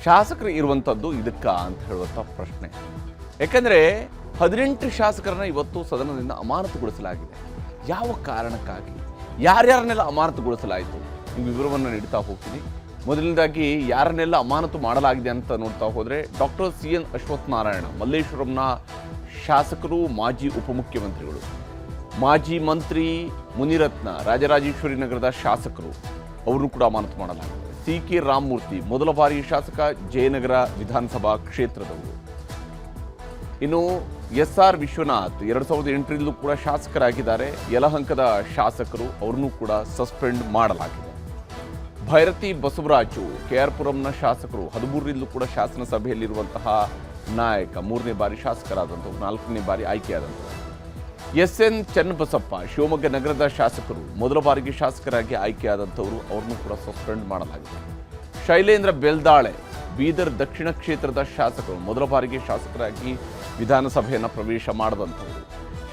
ಶಾಸಕರು ಇರುವಂಥದ್ದು ಇದಕ್ಕ ಅಂತ ಹೇಳುವಂಥ ಪ್ರಶ್ನೆ. ಯಾಕಂದರೆ 18 ಶಾಸಕರನ್ನ ಇವತ್ತು ಸದನದಿಂದ ಅಮಾನತುಗೊಳಿಸಲಾಗಿದೆ. ಯಾವ ಕಾರಣಕ್ಕಾಗಿ, ಯಾರ್ಯಾರನ್ನೆಲ್ಲ ಅಮಾನತುಗೊಳಿಸಲಾಯಿತು ಈ ವಿವರವನ್ನು ನೀಡ್ತಾ ಹೋಗ್ತೀನಿ. ಮೊದಲನೇದಾಗಿ ಯಾರನ್ನೆಲ್ಲ ಅಮಾನತು ಮಾಡಲಾಗಿದೆ ಅಂತ ನೋಡ್ತಾ ಹೋದರೆ, ಡಾಕ್ಟರ್ CN ಅಶ್ವತ್ಥನಾರಾಯಣ ಮಲ್ಲೇಶ್ವರಂನ ಶಾಸಕರು, ಮಾಜಿ ಉಪಮುಖ್ಯಮಂತ್ರಿಗಳು, ಮಾಜಿ ಮಂತ್ರಿ ಮುನಿರತ್ನ ರಾಜರಾಜೇಶ್ವರಿ ನಗರದ ಶಾಸಕರು, ಅವರು ಕೂಡ ಅಮಾನತು ಮಾಡಲಾಗಿದೆ. CK ರಾಮಮೂರ್ತಿ ಮೊದಲ ಬಾರಿ ಶಾಸಕ, ಜಯನಗರ ವಿಧಾನಸಭಾ ಕ್ಷೇತ್ರದವರು. ಇನ್ನು SR ವಿಶ್ವನಾಥ್ 2008ರಿಂದಲೂ ಕೂಡ ಶಾಸಕರಾಗಿದ್ದಾರೆ. ಯಲಹಂಕದ ಶಾಸಕರು, ಅವ್ರನ್ನೂ ಕೂಡ ಸಸ್ಪೆಂಡ್ ಮಾಡಲಾಗಿದೆ. ಭೈರತಿ ಬಸವರಾಜು KR ಪುರಂನ ಶಾಸಕರು, 13ರಿಂದಲೂ ಕೂಡ ಶಾಸನ ಸಭೆಯಲ್ಲಿರುವಂತಹ ನಾಯಕ, 3ನೇ ಬಾರಿ ಶಾಸಕರಾದಂಥವ್ರು, 4ನೇ ಬಾರಿ ಆಯ್ಕೆಯಾದಂಥವ್ರು. SN ಚನ್ನಬಸಪ್ಪ ಶಿವಮೊಗ್ಗ ನಗರದ ಶಾಸಕರು, ಮೊದಲ ಬಾರಿಗೆ ಶಾಸಕರಾಗಿ ಆಯ್ಕೆಯಾದಂಥವರು, ಅವ್ರನ್ನೂ ಕೂಡ ಸಸ್ಪೆಂಡ್ ಮಾಡಲಾಗಿದೆ. ಶೈಲೇಂದ್ರ ಬೆಲ್ದಾಳೆ ಬೀದರ್ ದಕ್ಷಿಣ ಕ್ಷೇತ್ರದ ಶಾಸಕರು, ಮೊದಲ ಬಾರಿಗೆ ಶಾಸಕರಾಗಿ ವಿಧಾನಸಭೆಯನ್ನು ಪ್ರವೇಶ ಮಾಡದಂಥವರು.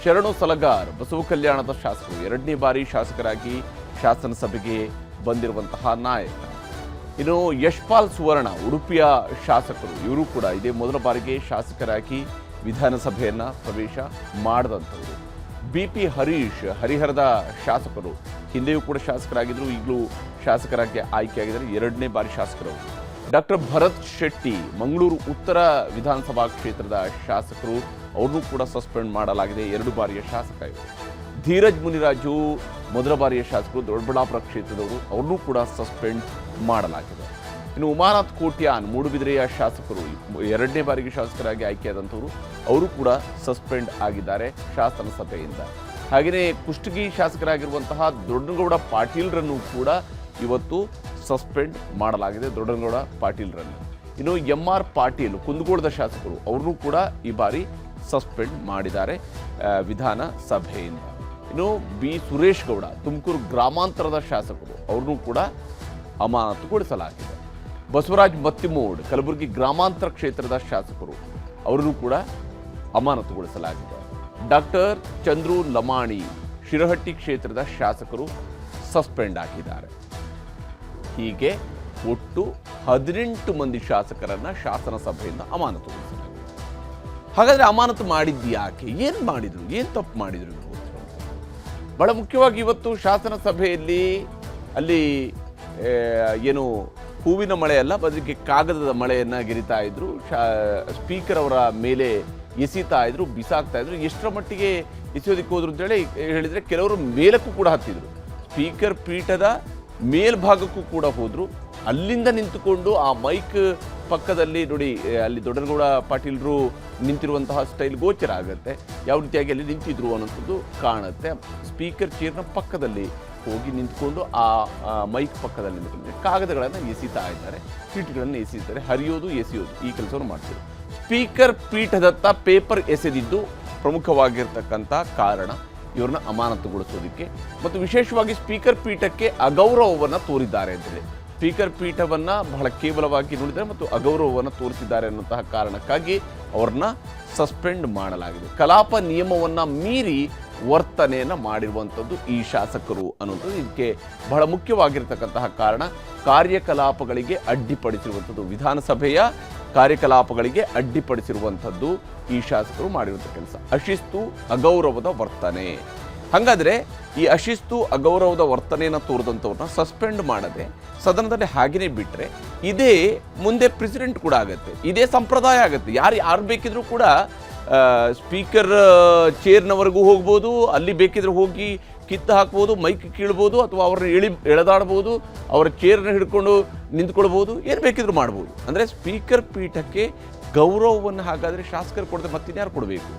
ಶರಣು ಸಲಗಾರ್ ಬಸವ ಕಲ್ಯಾಣದ ಶಾಸಕರು, 2ನೇ ಬಾರಿ ಶಾಸಕರಾಗಿ ಶಾಸನಸಭೆಗೆ ಬಂದಿರುವಂತಹ ನಾಯಕ. ಇನ್ನು ಯಶ್ಪಾಲ್ ಸುವರ್ಣ ಉಡುಪಿಯ ಶಾಸಕರು, ಇವರು ಕೂಡ ಇದೇ ಮೊದಲ ಬಾರಿಗೆ ಶಾಸಕರಾಗಿ ವಿಧಾನಸಭೆಯನ್ನು ಪ್ರವೇಶ ಮಾಡದಂಥವರು. BP ಹರೀಶ್ ಹರಿಹರದ ಶಾಸಕರು, ಹಿಂದೆಯೂ ಕೂಡ ಶಾಸಕರಾಗಿದ್ದರು, ಈಗಲೂ ಶಾಸಕರಾಗಿ ಆಯ್ಕೆಯಾಗಿದ್ದಾರೆ, 2ನೇ ಬಾರಿ ಶಾಸಕರು. ಡಾಕ್ಟರ್ ಭರತ್ ಶೆಟ್ಟಿ ಮಂಗಳೂರು ಉತ್ತರ ವಿಧಾನಸಭಾ ಕ್ಷೇತ್ರದ ಶಾಸಕರು, ಅವ್ರನ್ನೂ ಕೂಡ ಸಸ್ಪೆಂಡ್ ಮಾಡಲಾಗಿದೆ, 2 ಬಾರಿಯ ಶಾಸಕ ಇವರು. ಧೀರಜ್ ಮುನಿರಾಜು ಮೊದಲ ಬಾರಿಯ ಶಾಸಕರು, ದೊಡ್ಡಬಳ್ಳಾಪುರ ಕ್ಷೇತ್ರದವರು, ಅವ್ರನ್ನೂ ಕೂಡ ಸಸ್ಪೆಂಡ್ ಮಾಡಲಾಗಿದೆ. ಇನ್ನು ಉಮಾನಾಥ್ ಕೋಟ್ಯಾನ್ ಮೂಡುಬಿದಿರೆಯ ಶಾಸಕರು, 2ನೇ ಬಾರಿಗೆ ಶಾಸಕರಾಗಿ ಆಯ್ಕೆಯಾದಂಥವರು, ಅವರು ಕೂಡ ಸಸ್ಪೆಂಡ್ ಆಗಿದ್ದಾರೆ ಶಾಸನ ಸಭೆಯಿಂದ. ಹಾಗೆಯೇ ಕುಷ್ಟಗಿ ಶಾಸಕರಾಗಿರುವಂತಹ ದೊಡ್ಡಗೌಡ ಪಾಟೀಲ್ರನ್ನು ಕೂಡ ಇವತ್ತು ಸಸ್ಪೆಂಡ್ ಮಾಡಲಾಗಿದೆ, ದೊಡ್ಡಗೌಡ ಪಾಟೀಲ್ರನ್ನು. ಇನ್ನು MR ಪಾಟೀಲ್ ಕುಂದಗೋಳದ ಶಾಸಕರು, ಅವ್ರನ್ನೂ ಕೂಡ ಈ ಬಾರಿ ಸಸ್ಪೆಂಡ್ ಮಾಡಿದ್ದಾರೆ ವಿಧಾನಸಭೆಯಿಂದ. ಇನ್ನು B ಸುರೇಶ್ ಗೌಡ ತುಮಕೂರು ಗ್ರಾಮಾಂತರದ ಶಾಸಕರು, ಅವ್ರನ್ನೂ ಕೂಡ ಅಮಾನತುಗೊಳಿಸಲಾಗಿದೆ. ಬಸವರಾಜ್ ಮತ್ತಿಮೂಡ್ ಕಲಬುರಗಿ ಗ್ರಾಮಾಂತರ ಕ್ಷೇತ್ರದ ಶಾಸಕರು, ಅವರನ್ನು ಕೂಡ ಅಮಾನತುಗೊಳಿಸಲಾಗಿದೆ. ಡಾಕ್ಟರ್ ಚಂದ್ರು ಲಮಾಣಿ ಶಿರಹಟ್ಟಿ ಕ್ಷೇತ್ರದ ಶಾಸಕರು ಸಸ್ಪೆಂಡ್ ಆಗಿದ್ದಾರೆ. ಹೀಗೆ ಒಟ್ಟು 18 ಮಂದಿ ಶಾಸಕರನ್ನ ಶಾಸನ ಸಭೆಯಿಂದ ಅಮಾನತುಗೊಳಿಸಲಾಗಿದೆ. ಹಾಗಾದರೆ ಅಮಾನತು ಮಾಡಿದ್ದು ಯಾಕೆ, ಏನು ಮಾಡಿದ್ರು, ಏನು ತಪ್ಪು ಮಾಡಿದ್ರು? ಬಹಳ ಮುಖ್ಯವಾಗಿ ಇವತ್ತು ಶಾಸನ ಸಭೆಯಲ್ಲಿ ಅಲ್ಲಿ ಏನು ಹೂವಿನ ಮಳೆ ಅಲ್ಲ, ಬದಲಿಗೆ ಕಾಗದದ ಮಳೆಯನ್ನು ಗೆರಿತಾ ಇದ್ರು, ಸ್ಪೀಕರ್ ಅವರ ಮೇಲೆ ಎಸೀತಾ ಇದ್ರು, ಬಿಸಾಕ್ತಾ ಇದ್ರು. ಎಷ್ಟರ ಮಟ್ಟಿಗೆ ಎಸೆಯೋದಕ್ಕೆ ಹೋದ್ರು ಅಂತೇಳಿ ಹೇಳಿದರೆ, ಕೆಲವರು ಮೇಲಕ್ಕೂ ಕೂಡ ಹತ್ತಿದ್ರು, ಸ್ಪೀಕರ್ ಪೀಠದ ಮೇಲ್ಭಾಗಕ್ಕೂ ಕೂಡ ಹೋದರು. ಅಲ್ಲಿಂದ ನಿಂತುಕೊಂಡು ಆ ಮೈಕ್ ಪಕ್ಕದಲ್ಲಿ ನೋಡಿ, ಅಲ್ಲಿ ದೊಡ್ಡಗೌಡ ಪಾಟೀಲ್ರು ನಿಂತಿರುವಂತಹ ಸ್ಟೈಲ್ ಗೋಚರ ಆಗುತ್ತೆ, ಯಾವ ರೀತಿಯಾಗಿ ಅಲ್ಲಿ ನಿಂತಿದ್ರು ಅನ್ನೋಂಥದ್ದು ಕಾಣುತ್ತೆ. ಸ್ಪೀಕರ್ ಚೇರ್ನ ಪಕ್ಕದಲ್ಲಿ ಹೋಗಿ ನಿಂತ್ಕೊಂಡು ಆ ಮೈಕ್ ಪಕ್ಕದಲ್ಲಿ ನಿಂತ್ಕೊಂಡು ಕಾಗದಗಳನ್ನು ಎಸೀತಾ ಇದ್ದಾರೆ, ಚೀಟಿಗಳನ್ನು ಎಸೀತಾರೆ, ಹರಿಯೋದು ಎಸೆಯೋದು ಈ ಕೆಲಸವನ್ನು ಮಾಡ್ತಾರೆ. ಸ್ಪೀಕರ್ ಪೀಠದತ್ತ ಪೇಪರ್ ಎಸೆದಿದ್ದು ಪ್ರಮುಖವಾಗಿರ್ತಕ್ಕಂಥ ಕಾರಣ ಇವ್ರನ್ನ ಅಮಾನತುಗೊಳಿಸೋದಕ್ಕೆ. ಮತ್ತು ವಿಶೇಷವಾಗಿ ಸ್ಪೀಕರ್ ಪೀಠಕ್ಕೆ ಅಗೌರವವನ್ನು ತೋರಿದ್ದಾರೆ ಅಂತೇಳಿ, ಸ್ಪೀಕರ್ ಪೀಠವನ್ನು ಬಹಳ ಕೇವಲವಾಗಿ ನೋಡಿದ್ದಾರೆ ಮತ್ತು ಅಗೌರವವನ್ನು ತೋರಿಸಿದ್ದಾರೆ ಅನ್ನುವಂತಹ ಕಾರಣಕ್ಕಾಗಿ ಅವ್ರನ್ನ ಸಸ್ಪೆಂಡ್ ಮಾಡಲಾಗಿದೆ. ಕಲಾಪ ನಿಯಮವನ್ನು ಮೀರಿ ವರ್ತನೆಯನ್ನು ಮಾಡಿರುವಂಥದ್ದು ಈ ಶಾಸಕರು ಅನ್ನೋದು ಇದಕ್ಕೆ ಬಹಳ ಮುಖ್ಯವಾಗಿರ್ತಕ್ಕಂತಹ ಕಾರಣ. ಕಾರ್ಯಕಲಾಪಗಳಿಗೆ ಅಡ್ಡಿಪಡಿಸಿರುವಂಥದ್ದು, ವಿಧಾನಸಭೆಯ ಕಾರ್ಯಕಲಾಪಗಳಿಗೆ ಅಡ್ಡಿಪಡಿಸಿರುವಂಥದ್ದು ಈ ಶಾಸಕರು ಮಾಡಿರುವಂಥ ಕೆಲಸ. ಅಶಿಸ್ತು, ಅಗೌರವದ ವರ್ತನೆ. ಹಾಗಾದರೆ ಈ ಅಶಿಸ್ತು, ಅಗೌರವದ ವರ್ತನೆಯನ್ನು ತೋರಿದಂಥವ್ರನ್ನ ಸಸ್ಪೆಂಡ್ ಮಾಡದೆ ಸದನದಲ್ಲಿ ಹಾಗೆಯೇ ಬಿಟ್ಟರೆ ಇದೇ ಮುಂದೆ ಪ್ರೆಸಿಡೆಂಟ್ ಕೂಡ ಆಗುತ್ತೆ, ಇದೇ ಸಂಪ್ರದಾಯ ಆಗುತ್ತೆ. ಯಾರು ಬೇಕಿದ್ರೂ ಕೂಡ ಸ್ಪೀಕರ್ ಚೇರ್ನವರೆಗೂ ಹೋಗ್ಬೋದು, ಅಲ್ಲಿ ಬೇಕಿದ್ರೆ ಹೋಗಿ ಕಿತ್ತು ಹಾಕ್ಬೋದು, ಮೈಕ್ ಕೀಳ್ಬೋದು, ಅಥವಾ ಅವ್ರನ್ನ ಎಳೆದಾಡ್ಬೋದು, ಅವರ ಚೇರ್ನ ಹಿಡ್ಕೊಂಡು ನಿಂತ್ಕೊಳ್ಬೋದು, ಏನು ಬೇಕಿದ್ರೂ ಮಾಡ್ಬೋದು. ಅಂದರೆ ಸ್ಪೀಕರ್ ಪೀಠಕ್ಕೆ ಗೌರವವನ್ನು ಹಾಗಾದರೆ ಶಾಸಕರು ಕೊಡದೆ ಮತ್ತಿನ್ಯಾರು ಕೊಡಬೇಕು?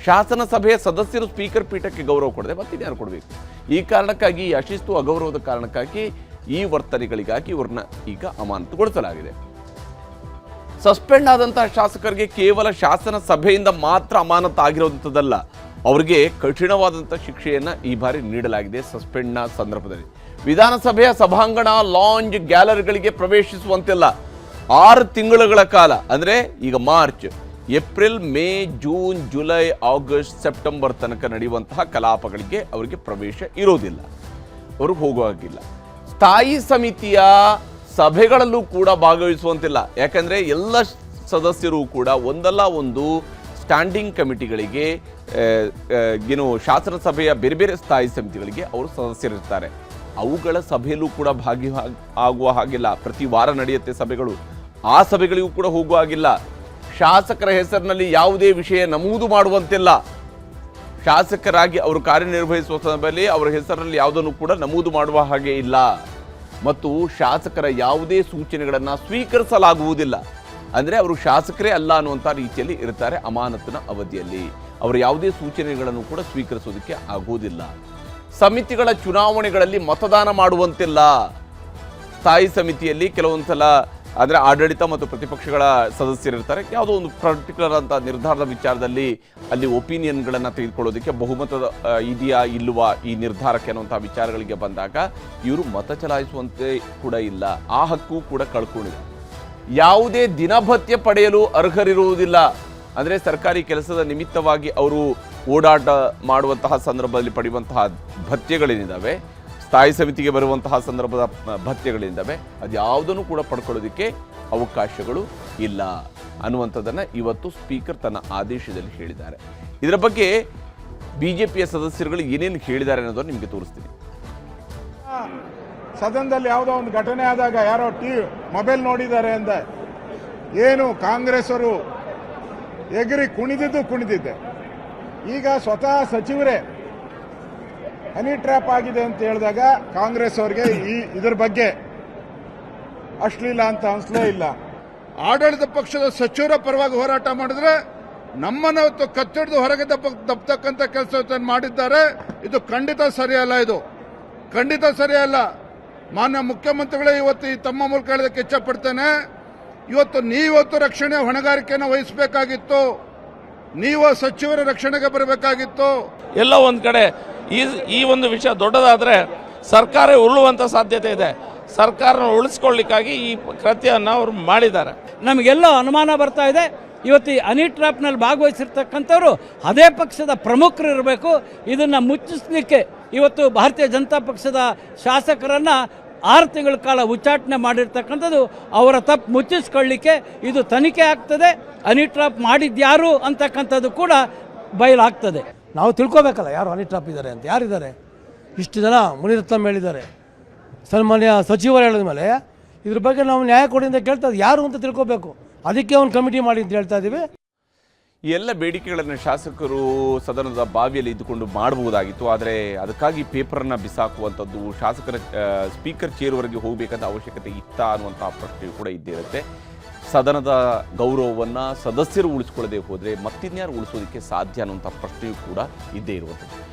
ಶಾಸನ ಸಭೆಯ ಸದಸ್ಯರು ಸ್ಪೀಕರ್ ಪೀಠಕ್ಕೆ ಗೌರವ ಕೊಡದೆ ಮತ್ತಿನ್ಯಾರು ಕೊಡಬೇಕು? ಈ ಕಾರಣಕ್ಕಾಗಿ, ಈ ಅಶಿಸ್ತು ಅಗೌರವದ ಕಾರಣಕ್ಕಾಗಿ, ಈ ವರ್ತನೆಗಳಿಗಾಗಿ ಇವ್ರನ್ನ ಈಗ ಅಮಾನತುಗೊಳಿಸಲಾಗಿದೆ. ಸಸ್ಪೆಂಡ್ ಆದಂತಹ ಶಾಸಕರಿಗೆ ಕೇವಲ ಶಾಸನ ಸಭೆಯಿಂದ ಮಾತ್ರ ಅಮಾನತು ಆಗಿರೋದಂಥದ್ದಲ್ಲ, ಅವರಿಗೆ ಕಠಿಣವಾದಂಥ ಶಿಕ್ಷೆಯನ್ನು ಈ ಬಾರಿ ನೀಡಲಾಗಿದೆ. ಸಸ್ಪೆಂಡ್ನ ಸಂದರ್ಭದಲ್ಲಿ ವಿಧಾನಸಭೆಯ ಸಭಾಂಗಣ, ಲಾಂಜ್, ಗ್ಯಾಲರಿಗಳಿಗೆ ಪ್ರವೇಶಿಸುವಂತಿಲ್ಲ. 6 ತಿಂಗಳುಗಳ ಕಾಲ, ಅಂದರೆ ಈಗ March, April, May, June, July, August, September ತನಕ ನಡೆಯುವಂತಹ ಕಲಾಪಗಳಿಗೆ ಅವರಿಗೆ ಪ್ರವೇಶ ಇರೋದಿಲ್ಲ, ಅವರು ಹೋಗುವಾಗಿಲ್ಲ. ಸ್ಥಾಯಿ ಸಮಿತಿಯ ಸಭೆಗಳಲ್ಲೂ ಕೂಡ ಭಾಗವಹಿಸುವಂತಿಲ್ಲ. ಯಾಕಂದರೆ ಎಲ್ಲ ಸದಸ್ಯರು ಕೂಡ ಒಂದಲ್ಲ ಒಂದು ಸ್ಟ್ಯಾಂಡಿಂಗ್ ಕಮಿಟಿಗಳಿಗೆ ಏನು ಶಾಸನಸಭೆಯ ಬೇರೆ ಬೇರೆ ಸ್ಥಾಯಿ ಸಮಿತಿಗಳಿಗೆ ಅವರು ಸದಸ್ಯರಿರ್ತಾರೆ. ಅವುಗಳ ಸಭೆಯಲ್ಲೂ ಕೂಡ ಆಗುವ ಹಾಗಿಲ್ಲ. ಪ್ರತಿ ವಾರ ನಡೆಯುತ್ತೆ ಸಭೆಗಳು, ಆ ಸಭೆಗಳಿಗೂ ಕೂಡ ಹೋಗುವ ಹಾಗಿಲ್ಲ. ಶಾಸಕರ ಹೆಸರಿನಲ್ಲಿ ಯಾವುದೇ ವಿಷಯ ನಮೂದು ಮಾಡುವಂತಿಲ್ಲ. ಶಾಸಕರಾಗಿ ಅವರು ಕಾರ್ಯನಿರ್ವಹಿಸುವ ಸಮಯದಲ್ಲಿ ಅವರ ಹೆಸರಲ್ಲಿ ಯಾವುದನ್ನು ಕೂಡ ನಮೂದು ಮಾಡುವ ಹಾಗೆ ಇಲ್ಲ. ಮತ್ತು ಶಾಸಕರ ಯಾವುದೇ ಸೂಚನೆಗಳನ್ನು ಸ್ವೀಕರಿಸಲಾಗುವುದಿಲ್ಲ. ಅಂದರೆ ಅವರು ಶಾಸಕರೇ ಅಲ್ಲ ಅನ್ನುವಂಥ ರೀತಿಯಲ್ಲಿ ಇರ್ತಾರೆ. ಅಮಾನತಿನ ಅವಧಿಯಲ್ಲಿ ಅವರು ಯಾವುದೇ ಸೂಚನೆಗಳನ್ನು ಕೂಡ ಸ್ವೀಕರಿಸೋದಕ್ಕೆ ಆಗುವುದಿಲ್ಲ. ಸಮಿತಿಗಳ ಚುನಾವಣೆಗಳಲ್ಲಿ ಮತದಾನ ಮಾಡುವಂತಿಲ್ಲ. ಸ್ಥಾಯಿ ಸಮಿತಿಯಲ್ಲಿ ಕೆಲವೊಂದು ಸಲ ಅಂದರೆ ಆಡಳಿತ ಮತ್ತು ಪ್ರತಿಪಕ್ಷಗಳ ಸದಸ್ಯರಿರ್ತಾರೆ. ಯಾವುದೋ ಒಂದು ಪರ್ಟಿಕ್ಯುಲರ್ ಅಂತ ನಿರ್ಧಾರದ ವಿಚಾರದಲ್ಲಿ ಅಲ್ಲಿ ಒಪಿನಿಯನ್ಗಳನ್ನು ತೆಗೆದುಕೊಳ್ಳೋದಕ್ಕೆ ಬಹುಮತದ ಇದೆಯಾ ಇಲ್ಲವಾ ಈ ನಿರ್ಧಾರಕ್ಕೆ ಅನ್ನುವಂಥ ವಿಚಾರಗಳಿಗೆ ಬಂದಾಗ ಇವರು ಮತ ಚಲಾಯಿಸುವಂತೆ ಕೂಡ ಇಲ್ಲ. ಆ ಹಕ್ಕು ಕೂಡ ಕಳ್ಕೊಂಡಿದೆ. ಯಾವುದೇ ದಿನಭತ್ಯೆ ಪಡೆಯಲು ಅರ್ಹರಿರುವುದಿಲ್ಲ. ಅಂದರೆ ಸರ್ಕಾರಿ ಕೆಲಸದ ನಿಮಿತ್ತವಾಗಿ ಅವರು ಓಡಾಟ ಮಾಡುವಂತಹ ಸಂದರ್ಭದಲ್ಲಿ ಪಡೆಯುವಂತಹ ಭತ್ಯೆಗಳೇನಿದ್ದಾವೆ, ಸ್ಥಾಯಿ ಸಮಿತಿಗೆ ಬರುವಂತಹ ಸಂದರ್ಭದ ಭತ್ಯೆಗಳಿದ್ದಾವೆ, ಅದು ಯಾವುದನ್ನು ಕೂಡ ಪಡ್ಕೊಳ್ಳೋದಕ್ಕೆ ಅವಕಾಶಗಳು ಇಲ್ಲ ಅನ್ನುವಂಥದ್ದನ್ನು ಇವತ್ತು ಸ್ಪೀಕರ್ ತನ್ನ ಆದೇಶದಲ್ಲಿ ಹೇಳಿದ್ದಾರೆ. ಇದರ ಬಗ್ಗೆ ಬಿಜೆಪಿಯ ಸದಸ್ಯರುಗಳು ಏನೇನು ಹೇಳಿದ್ದಾರೆ ಅನ್ನೋದನ್ನು ನಿಮಗೆ ತೋರಿಸ್ತೀನಿ. ಸದನದಲ್ಲಿ ಯಾವುದೋ ಒಂದು ಘಟನೆ ಆದಾಗ ಯಾರೋ ಮೊಬೈಲ್ ನೋಡಿದ್ದಾರೆ ಅಂತ ಏನು ಕಾಂಗ್ರೆಸ್ ಅವರು ಎಗರಿ ಕುಣಿದಿದ್ದೆ. ಈಗ ಸ್ವತಃ ಸಚಿವರೇ ಹನಿ ಟ್ರ್ಯಾಪ್ ಆಗಿದೆ ಅಂತ ಹೇಳಿದಾಗ ಕಾಂಗ್ರೆಸ್ ಅವರಿಗೆ ಇದ್ರ ಬಗ್ಗೆ ಅಶ್ಲೀಲ ಅಂತ ಅನ್ಸಲೇ ಇಲ್ಲ. ಆಡಳಿತ ಪಕ್ಷದ ಸಚಿವರ ಪರವಾಗಿ ಹೋರಾಟ ಮಾಡಿದ್ರೆ ನಮ್ಮನ್ನು ಕತ್ತಿಡಿದು ಹೊರಗೆ ದಬ್ಬತಕ್ಕಂಥ ಕೆಲಸ ಮಾಡಿದ್ದಾರೆ. ಇದು ಖಂಡಿತ ಸರಿಯಲ್ಲ. ಇದು ಖಂಡಿತ ಸರಿಯಲ್ಲ. ಮಾನ್ಯ ಮುಖ್ಯಮಂತ್ರಿಗಳೇ ಇವತ್ತು ಈ ತಮ್ಮ ಮೂಲಕ ಹೇಳೋದಕ್ಕೆ ಇಚ್ಛಪಡ್ತೇನೆ. ನೀವತ್ತು ರಕ್ಷಣೆ ಹೊಣೆಗಾರಿಕೆಯನ್ನು ವಹಿಸಬೇಕಾಗಿತ್ತು. ನೀವು ಸಚಿವರ ರಕ್ಷಣೆಗೆ ಬರಬೇಕಾಗಿತ್ತು. ಎಲ್ಲ ಒಂದು ಕಡೆ ಈ ಒಂದು ವಿಷಯ ದೊಡ್ಡದಾದರೆ ಸರ್ಕಾರ ಉರುಳುವಂಥ ಸಾಧ್ಯತೆ ಇದೆ. ಸರ್ಕಾರನ ಉಳಿಸ್ಕೊಳ್ಳಿಕ್ಕಾಗಿ ಈ ಕೃತ್ಯವನ್ನು ಅವರು ಮಾಡಿದ್ದಾರೆ. ನಮಗೆಲ್ಲ ಅನುಮಾನ ಬರ್ತಾ ಇದೆ. ಇವತ್ತು ಈ ಹನಿ ಟ್ರ್ಯಾಪ್ನಲ್ಲಿ ಭಾಗವಹಿಸಿರ್ತಕ್ಕಂಥವ್ರು ಅದೇ ಪಕ್ಷದ ಪ್ರಮುಖರು ಇರಬೇಕು. ಇದನ್ನು ಮುಚ್ಚಿಸಲಿಕ್ಕೆ ಇವತ್ತು ಭಾರತೀಯ ಜನತಾ ಪಕ್ಷದ ಶಾಸಕರನ್ನು 6 ತಿಂಗಳ ಕಾಲ ಉಚ್ಚಾಟನೆ ಮಾಡಿರ್ತಕ್ಕಂಥದ್ದು ಅವರ ತಪ್ಪು ಮುಚ್ಚಿಸ್ಕೊಳ್ಳಿಕ್ಕೆ ಇದು ತನಿಖೆ ಆಗ್ತದೆ. ಹನಿ ಟ್ರ್ಯಾಪ್ ಮಾಡಿದ್ಯಾರು ಅಂತಕ್ಕಂಥದ್ದು ಕೂಡ ಬಯಲಾಗ್ತದೆ. ನಾವು ತಿಳ್ಕೊಬೇಕಲ್ಲ ಯಾರು ಹನಿ ಟ್ರ್ಯಾಪ್ ಇದ್ದಾರೆ ಅಂತ. ಯಾರಿದ್ದಾರೆ? ಇಷ್ಟು ಜನ ಮುನಿರತ್ನಂ ಹೇಳಿದ್ದಾರೆ, ಸನ್ಮಾನ್ಯ ಸಚಿವರು ಹೇಳಿದ ಮೇಲೆ ಇದ್ರ ಬಗ್ಗೆ ನಾವು ನ್ಯಾಯ ಕೊಡಿ ಅಂತ ಕೇಳ್ತಾ ಯಾರು ಅಂತ ತಿಳ್ಕೊಬೇಕು. ಅದಕ್ಕೆ ಒಂದು ಕಮಿಟಿ ಮಾಡಿ ಅಂತ ಹೇಳ್ತಾ ಇದ್ದೀವಿ. ಈ ಎಲ್ಲ ಬೇಡಿಕೆಗಳನ್ನು ಶಾಸಕರು ಸದನದ ಬಾವಿಯಲ್ಲಿ ಇದ್ದುಕೊಂಡು ಮಾಡಬಹುದಾಗಿತ್ತು. ಆದರೆ ಅದಕ್ಕಾಗಿ ಪೇಪರನ್ನು ಬಿಸಾಕುವಂಥದ್ದು, ಶಾಸಕರ ಸ್ಪೀಕರ್ ಚೇರ್ವರೆಗೆ ಹೋಗಬೇಕಂತ ಅವಶ್ಯಕತೆ ಇತ್ತಾ ಅನ್ನುವಂಥ ಪ್ರಶ್ನೆಯು ಕೂಡ ಇದ್ದೇ ಇರುತ್ತೆ. ಸದನದ ಗೌರವವನ್ನು ಸದಸ್ಯರು ಉಳಿಸ್ಕೊಳ್ಳದೆ ಹೋದರೆ ಮತ್ತಿನ್ಯಾರು ಉಳಿಸೋದಕ್ಕೆ ಸಾಧ್ಯ ಅನ್ನುವಂಥ ಪ್ರಶ್ನೆಯೂ ಕೂಡ ಇದ್ದೇ ಇರುವಂಥದ್ದು.